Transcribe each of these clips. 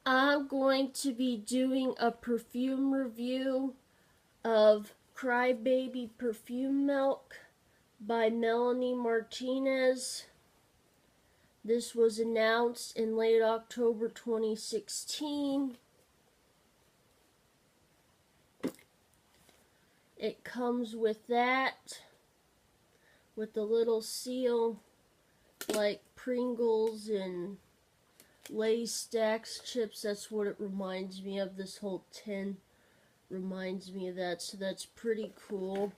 I'm going to be doing a perfume review of CryBaby Perfume Milk by Melanie Martinez. This was announced in late October 2016. It comes with that, with the little seal like Pringles and Lay's Stacks chips. That's what it reminds me of. This whole tin reminds me of that, so that's pretty cool.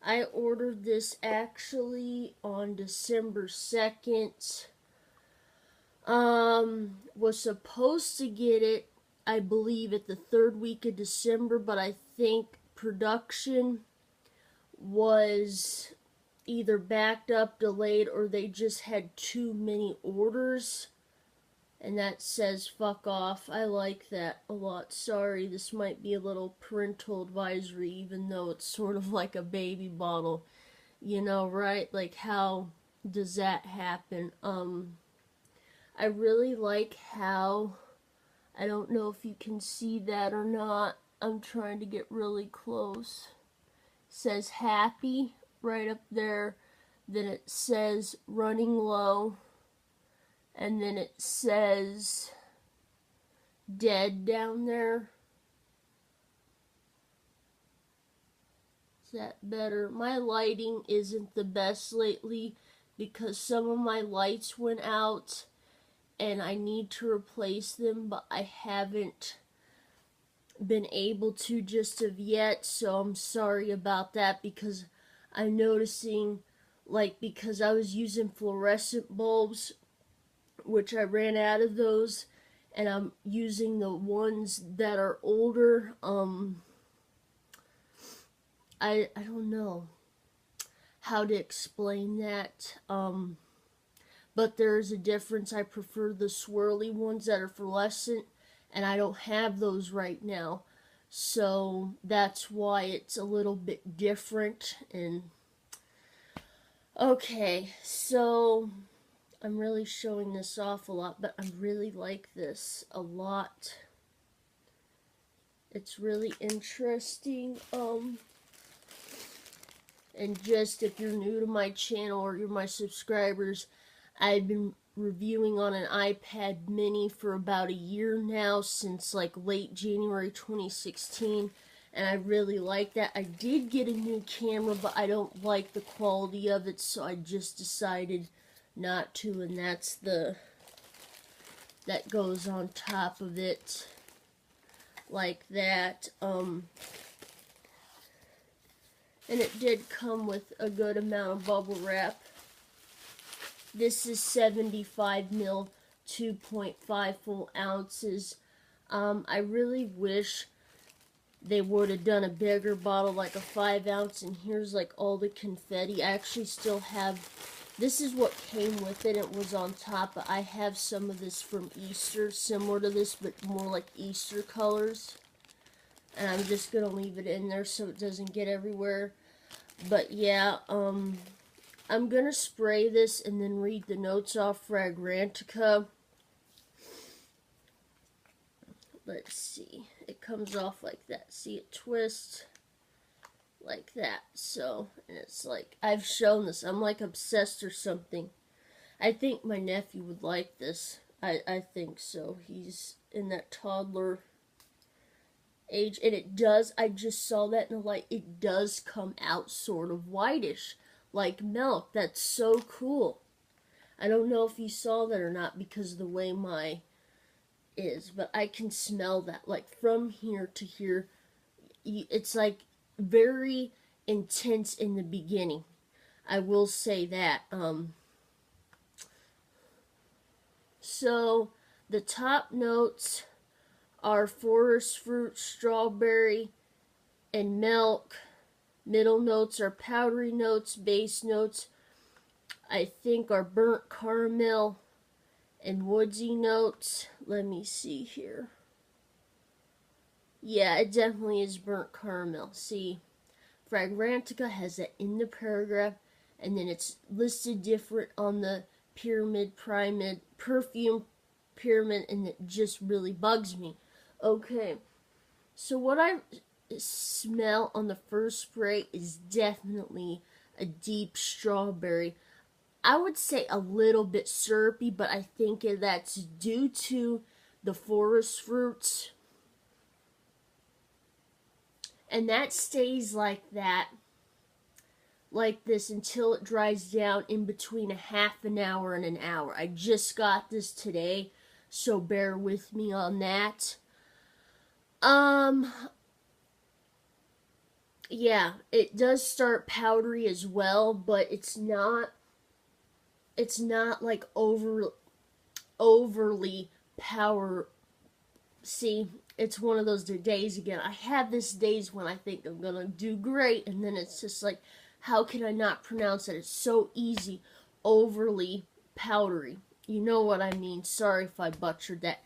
I ordered this actually on December 2nd. Was supposed to get it, I believe, at the third week of December, but I think production was either backed up, delayed, or they just had too many orders. And that says fuck off. I like that a lot. Sorry, this might be a little parental advisory, even though it's sort of like a baby bottle. You know, right? Like, how does that happen? I really like how, I don't know if you can see that or not. I'm trying to get really close. It says happy right up there. Then it says running low. And then it says dead down there. Is that better? My lighting isn't the best lately because some of my lights went out and I need to replace them, but I haven't been able to just of yet, so I'm sorry about that, because I'm noticing, like, because I was using fluorescent bulbs, which I ran out of those, and I'm using the ones that are older. I don't know how to explain that, but there's a difference. I prefer the swirly ones that are fluorescent, and I don't have those right now, so that's why it's a little bit different. And okay, so I'm really showing this off a lot, but I really like this a lot. It's really interesting. And just if you're new to my channel or you're my subscribers, I've been reviewing on an iPad mini for about a year now, since like late January 2016, and I really like that. I did get a new camera, but I don't like the quality of it, so I just decided not to, and that's that goes on top of it like that. And it did come with a good amount of bubble wrap. This is 75 ml, 2.5 full ounces. I really wish they would have done a bigger bottle, like a 5 ounce, and here's like all the confetti. I actually still have, this is what came with it. It was on top, but I have some of this from Easter, similar to this, but more like Easter colors. And I'm just going to leave it in there so it doesn't get everywhere. But yeah, I'm going to spray this and then read the notes off Fragrantica. Let's see. It comes off like that. See, it twists like that. So, and it's like, I've shown this. I'm like obsessed or something. I think my nephew would like this. I think so. He's in that toddler age. And it does, I just saw that in the light, it does come out sort of whitish, like milk. That's so cool. I don't know if you saw that or not because of the way my is, but I can smell that, like from here to here. It's like very intense in the beginning, I will say that. So the top notes are forest fruit, strawberry, and milk. Middle notes are powdery notes. Base notes, I think, are burnt caramel and woodsy notes. Let me see here. Yeah, it definitely is burnt caramel. See, Fragrantica has that in the paragraph, and then it's listed different on the Perfume spearmint, and it just really bugs me. Okay, so what I smell on the first spray is definitely a deep strawberry. I would say a little bit syrupy, but I think that's due to the forest fruits. And that stays like that, like this, until it dries down in between a half an hour and an hour. I just got this today, so bear with me on that. Yeah, it does start powdery as well, but it's not like overly power. See, it's one of those days again. I have this days when I think I'm gonna do great, and then it's just like, how can I not pronounce it? It's so easy. Overly powdery. You know what I mean. Sorry if I butchered that.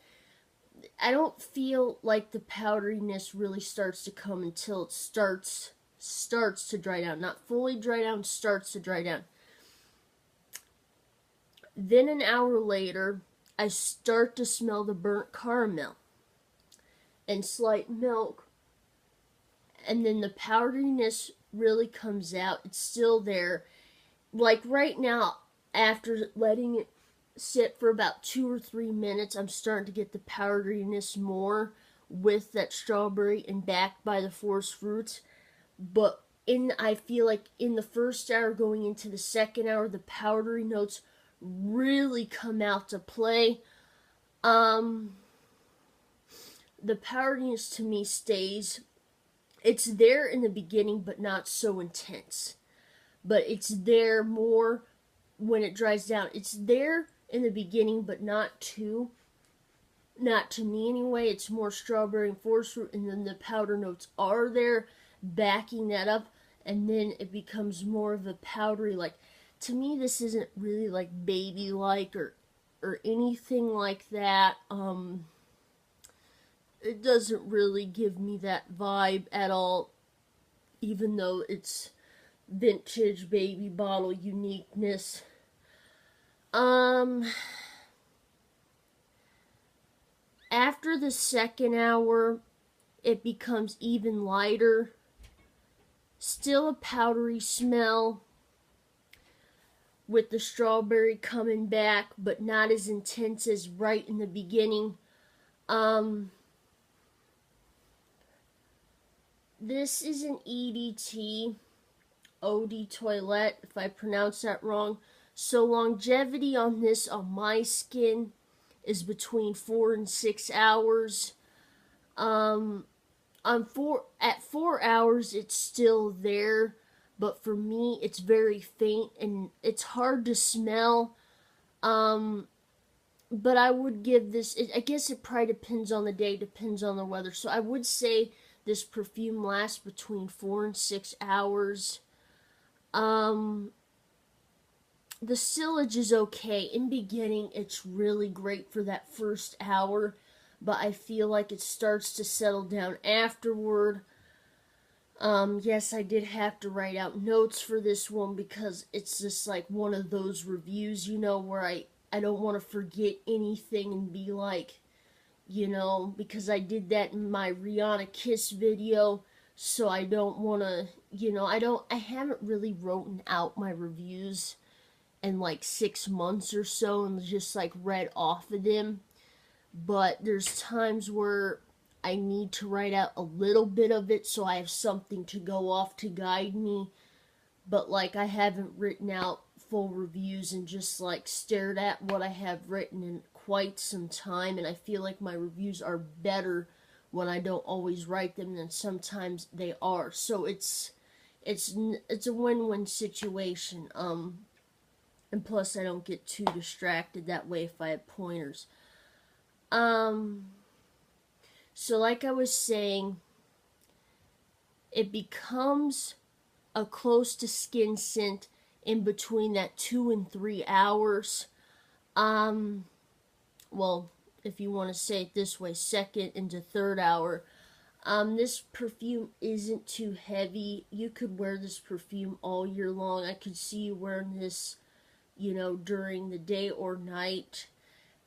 I don't feel like the powderiness really starts to come until it starts to dry down. Not fully dry down, starts to dry down. Then an hour later, I start to smell the burnt caramel and slight milk. And then the powderiness really comes out. It's still there. Like right now, after letting it sit for about 2 or 3 minutes, I'm starting to get the powderiness more with that strawberry and backed by the forest fruits. But I feel like in the first hour going into the second hour, the powdery notes really come out to play. The powderiness to me stays. It's there in the beginning, but not so intense. But it's there more when it dries down. It's there in the beginning, but not to me anyway. It's more strawberry and forest fruit, and then the powder notes are there backing that up, and then it becomes more of a powdery, like, to me this isn't really like baby like or anything like that. It doesn't really give me that vibe at all, even though it's vintage baby bottle uniqueness. After the second hour, it becomes even lighter. Still a powdery smell with the strawberry coming back, but not as intense as right in the beginning. This is an EDT, Eau de Toilette, if I pronounce that wrong. So longevity on this on my skin is between 4 and 6 hours. At 4 hours, it's still there, but for me, it's very faint and it's hard to smell. But I would give this, I guess it probably depends on the day, depends on the weather. So I would say this perfume lasts between 4 and 6 hours. The sillage is okay. In beginning, it's really great for that first hour, but I feel like it starts to settle down afterward. Yes, I did have to write out notes for this one because it's just like one of those reviews, you know, where I don't want to forget anything and be like, you know, because I did that in my Rihanna Kiss video, so I don't want to, you know, I haven't really written out my reviews in like 6 months or so and just like read off of them. But there's times where I need to write out a little bit of it so I have something to go off to guide me. But like I haven't written out full reviews and just like stared at what I have written in quite some time, and I feel like my reviews are better when I don't always write them than sometimes they are. So it's a win-win situation. And plus I don't get too distracted that way if I have pointers. So like I was saying, it becomes a close to skin scent in between that 2 and 3 hours. Well, if you want to say it this way, second into third hour. This perfume isn't too heavy. You could wear this perfume all year long. I could see you wearing this, you know, during the day or night.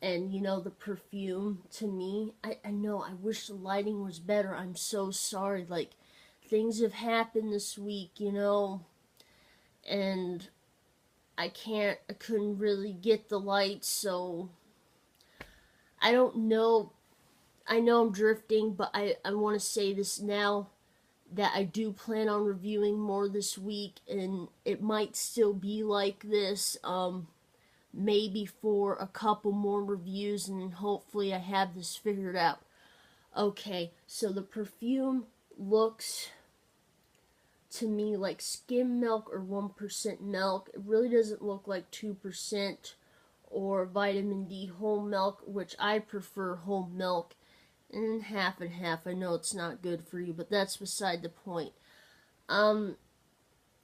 And you know, the perfume to me, I know, I wish the lighting was better. I'm so sorry. Like, things have happened this week, you know, and I couldn't really get the lights, so I don't know. I know I'm drifting, but I want to say this now that I do plan on reviewing more this week, and it might still be like this, maybe for a couple more reviews, and hopefully I have this figured out. Okay, so the perfume looks to me like skim milk or 1% milk. It really doesn't look like 2% or vitamin D whole milk, which I prefer whole milk. And half and half. I know it's not good for you, but that's beside the point.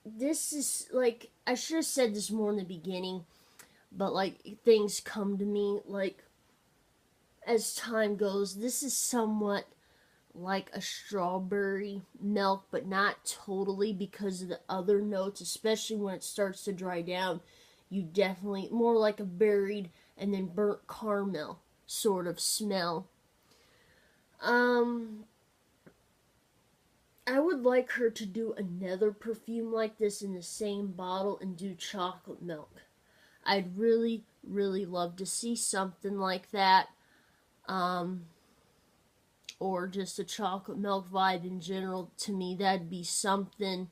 This is like, I should have said this more in the beginning, but like, things come to me like as time goes. This is somewhat like a strawberry milk, but not totally, because of the other notes, especially when it starts to dry down. You definitely, more like a berried and then burnt caramel sort of smell. I would like her to do another perfume like this in the same bottle and do chocolate milk. I'd really, really love to see something like that. Or just a chocolate milk vibe in general. To me, that'd be something.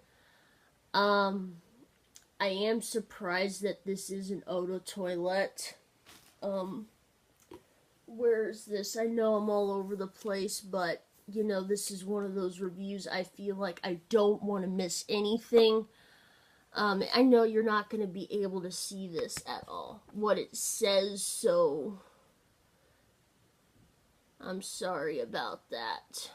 I am surprised that this is an eau de toilette. Where is this? I know I'm all over the place, but you know, this is one of those reviews I feel like I don't want to miss anything. I know you're not going to be able to see this at all, what it says, so I'm sorry about that.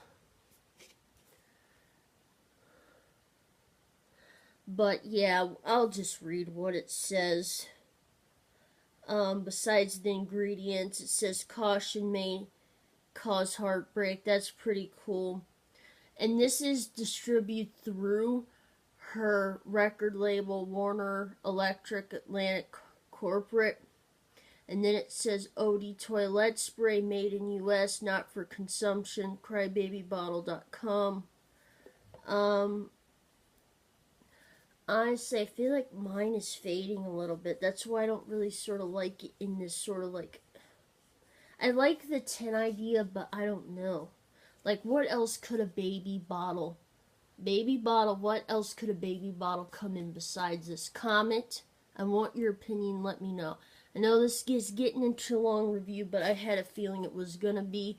But yeah, I'll just read what it says. Besides the ingredients, it says caution may cause heartbreak. That's pretty cool. And this is distributed through her record label, Warner Electric Atlantic Corporate. And then it says Eau de Toilette Spray made in U.S., not for consumption, CryBabyBottle.com. Honestly, I feel like mine is fading a little bit. That's why I don't really sort of like it in this sort of like... I like the 10 idea, but I don't know. Like, what else could a baby bottle... what else could a baby bottle come in besides this? Comment. I want your opinion. Let me know. I know this is getting into a long review, but I had a feeling it was going to be.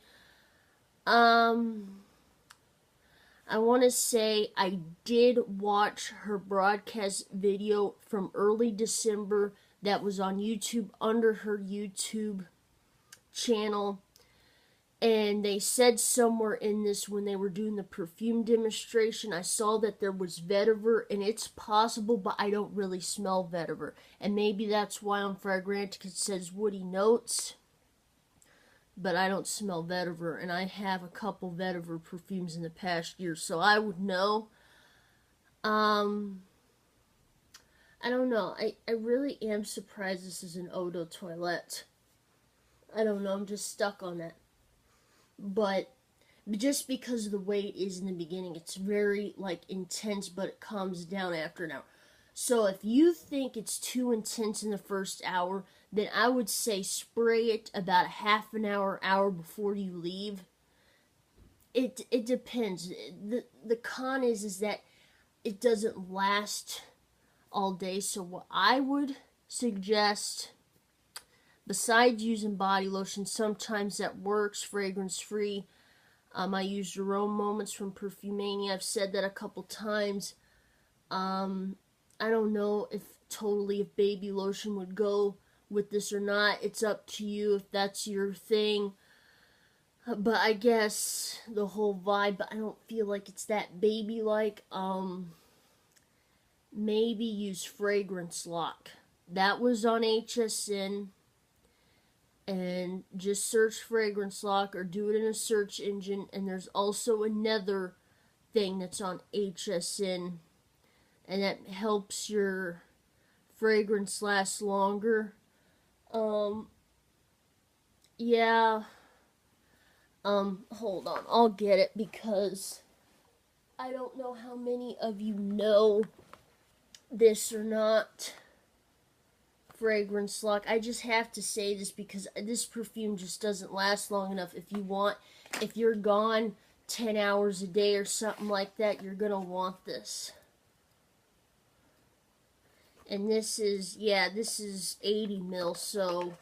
I want to say I did watch her broadcast video from early December that was on YouTube under her YouTube channel. And they said somewhere in this, when they were doing the perfume demonstration, I saw that there was vetiver, and it's possible, but I don't really smell vetiver. And maybe that's why on Fragrantic it says woody notes, but I don't smell vetiver, and I have a couple vetiver perfumes in the past year, so I would know. I don't know. I really am surprised this is an eau de toilette. I don't know. I'm just stuck on that. But just because of the way it is in the beginning, it's very, like, intense, but it calms down after an hour. So if you think it's too intense in the first hour, then I would say spray it about a half an hour before you leave. It depends. The con is that it doesn't last all day. So what I would suggest, besides using body lotion, sometimes that works, fragrance-free. I use Jerome Moments from Perfumania. I've said that a couple times. I don't know if baby lotion would go with this or not. It's up to you if that's your thing. But I guess the whole vibe, I don't feel like it's that baby-like. Maybe use Fragrance Lock. That was on HSN. And just search Fragrance Lock or do it in a search engine. And there's also another thing that's on HSN. And that helps your fragrance last longer. yeah, hold on, I'll get it because I don't know how many of you know this or not. Fragrance lock. I just have to say this because this perfume just doesn't last long enough. If you're gone 10 hours a day or something like that, you're gonna want this. And this is 80 mil, so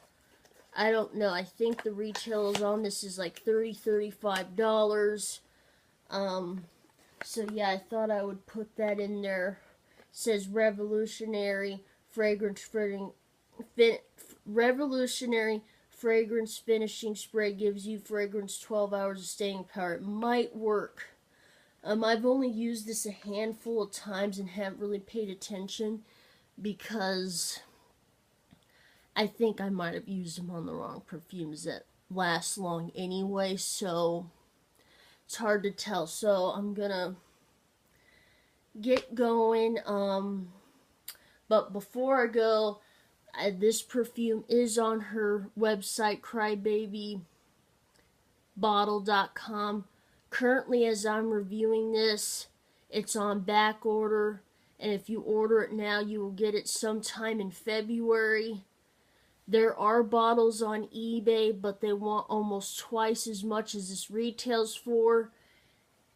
I don't know. I think the retail is on this is like $35. So yeah, I thought I would put that in there. It says revolutionary revolutionary fragrance finishing spray gives you fragrance 12 hours of staying power. It might work. I've only used this a handful of times and haven't really paid attention because I think I might have used them on the wrong perfumes that last long anyway, so it's hard to tell. So I'm gonna get going. But before I go, this perfume is on her website, CryBabyBottle.com. Currently, as I'm reviewing this, it's on back order, and if you order it now, you will get it sometime in February. There are bottles on eBay, but they want almost twice as much as this retails for.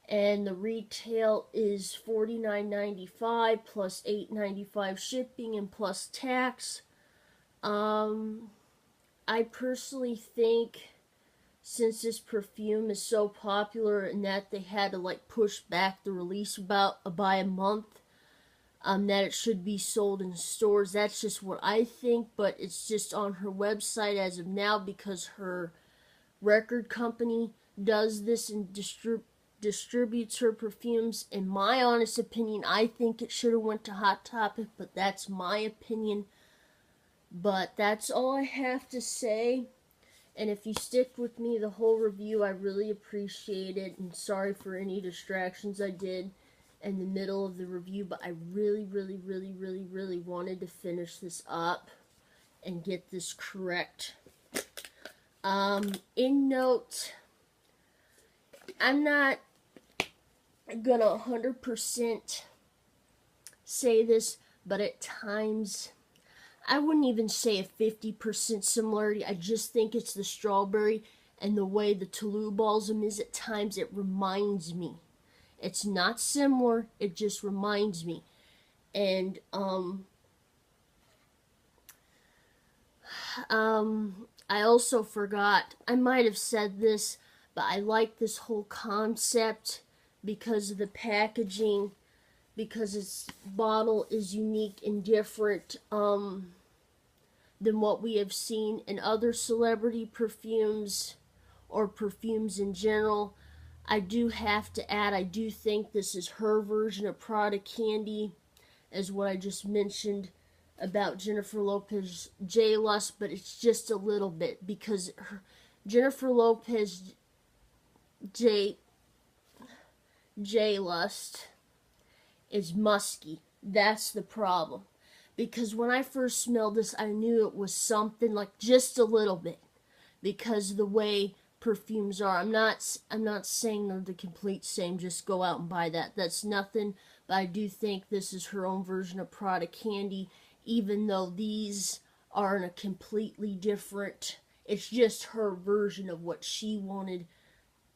And the retail is $49.95 plus $8.95 shipping and plus tax. I personally think since this perfume is so popular and that they had to like push back the release by a month, that it should be sold in stores. That's just what I think, but it's just on her website as of now because her record company does this and distributes her perfumes. In my honest opinion, I think it should have went to Hot Topic, but that's my opinion. But that's all I have to say. And if you stick with me the whole review, I really appreciate it. And sorry for any distractions I did in the middle of the review, but I really wanted to finish this up and get this correct. In note, I'm not gonna 100% say this, but at times, I wouldn't even say a 50% similarity. I just think it's the strawberry and the way the Toulouse balsam is at times. It reminds me. It's not similar, it just reminds me. And, I also forgot, I might have said this, but I like this whole concept because of the packaging, because its bottle is unique and different, than what we have seen in other celebrity perfumes or perfumes in general. I do have to add, I do think this is her version of Prada Candy, as what I just mentioned about Jennifer Lopez J Lust, but it's just a little bit because Jennifer Lopez J Lust is musky. That's the problem. Because when I first smelled this, I knew it was something like just a little bit, because of the way perfumes are. I'm not saying they're the complete same. Just go out and buy that. That's nothing. But I do think this is her own version of Prada Candy, even though these are in a completely different. It's just her version of what she wanted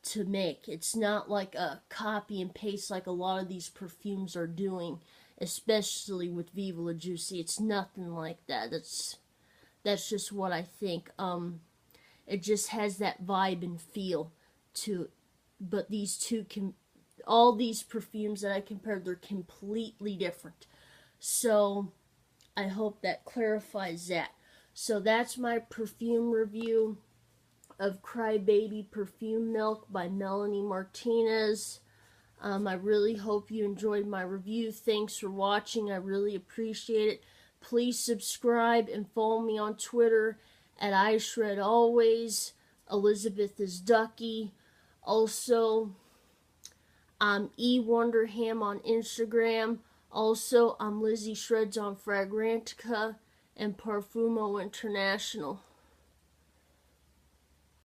to make. It's not like a copy and paste like a lot of these perfumes are doing, especially with Viva La Juicy. It's nothing like that. That's just what I think. It just has that vibe and feel to it. But these two all these perfumes that I compared, they're completely different. So I hope that clarifies that. So that's my perfume review of CryBaby Perfume Milk by Melanie Martinez. I really hope you enjoyed my review. Thanks for watching. I really appreciate it. Please subscribe and follow me on Twitter at iShredAlways. Elizabeth is Ducky. Also, I'm eWonderham on Instagram. Also, I'm Lizzie Shreds on Fragrantica and Perfumo International.